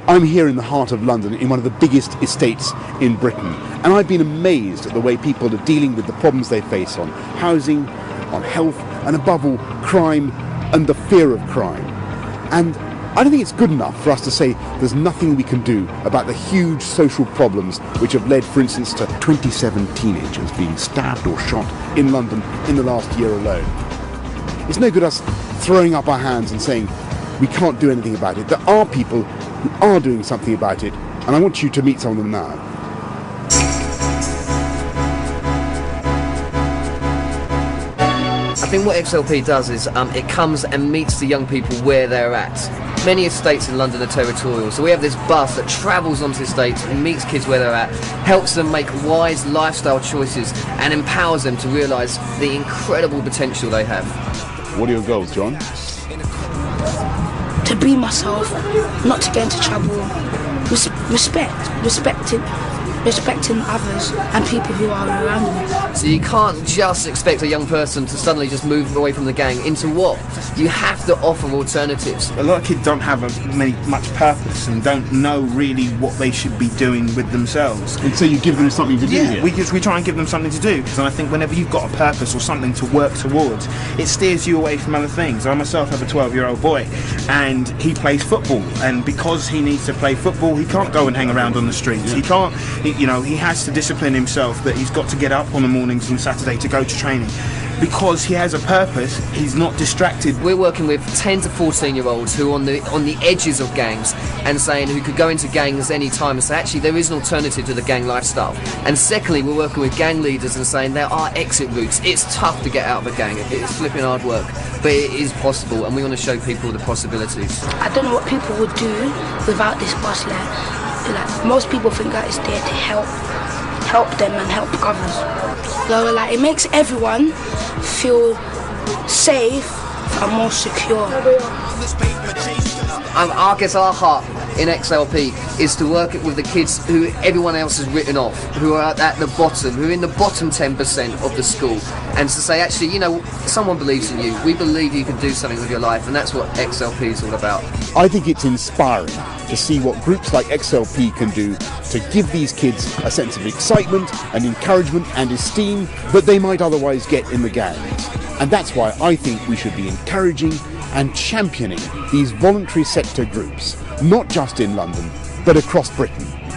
I'm here in the heart of London, in one of the biggest estates in Britain, and I've been amazed at the way people are dealing with the problems they face on housing, on health, and above all, crime and the fear of crime. And I don't think it's good enough for us to say there's nothing we can do about the huge social problems which have led, for instance, to 27 teenagers being stabbed or shot in London in the last year alone. It's no good us throwing up our hands and saying we can't do anything about it. There are people who are doing something about it, and I want you to meet some of them now. I think what XLP does is it comes and meets the young people where they're at. Many estates in London are territorial, so we have this bus that travels onto estates and meets kids where they're at, helps them make wise lifestyle choices and empowers them to realise the incredible potential they have. What are your goals, John? To be myself, not to get into trouble, respecting others and people who are around me. So you can't just expect a young person to suddenly just move away from the gang into what? You have to offer alternatives. A lot of kids don't have much purpose and don't know really what they should be doing with themselves. And so you give them something to do? Yeah, we try and give them something to do. And I think whenever you've got a purpose or something to work towards, it steers you away from other things. I myself have a 12-year-old boy and he plays football, and because he needs to play football, he can't go and hang around on the streets. He can't, he has to discipline himself that he's got to get up on the mornings and Saturday to go to training. Because he has a purpose, he's not distracted. We're working with 10 to 14-year-olds who are on the edges of gangs and saying who could go into gangs any time and say actually there is an alternative to the gang lifestyle. And secondly, we're working with gang leaders and saying there are exit routes. It's tough to get out of a gang, it's flipping hard work, but it is possible, and we want to show people the possibilities. I don't know what people would do without this bus. Like most people think that it's there to help them and help others. So it makes everyone feel safe and more secure. I guess our heart in XLP is to work with the kids who everyone else has written off, who are at the bottom, who are in the bottom 10% of the school, and to say actually, someone believes in you, we believe you can do something with your life, and that's what XLP is all about. I think it's inspiring to see what groups like XLP can do to give these kids a sense of excitement and encouragement and esteem that they might otherwise get in the gangs. And that's why I think we should be encouraging and championing these voluntary sector groups, not just in London, but across Britain.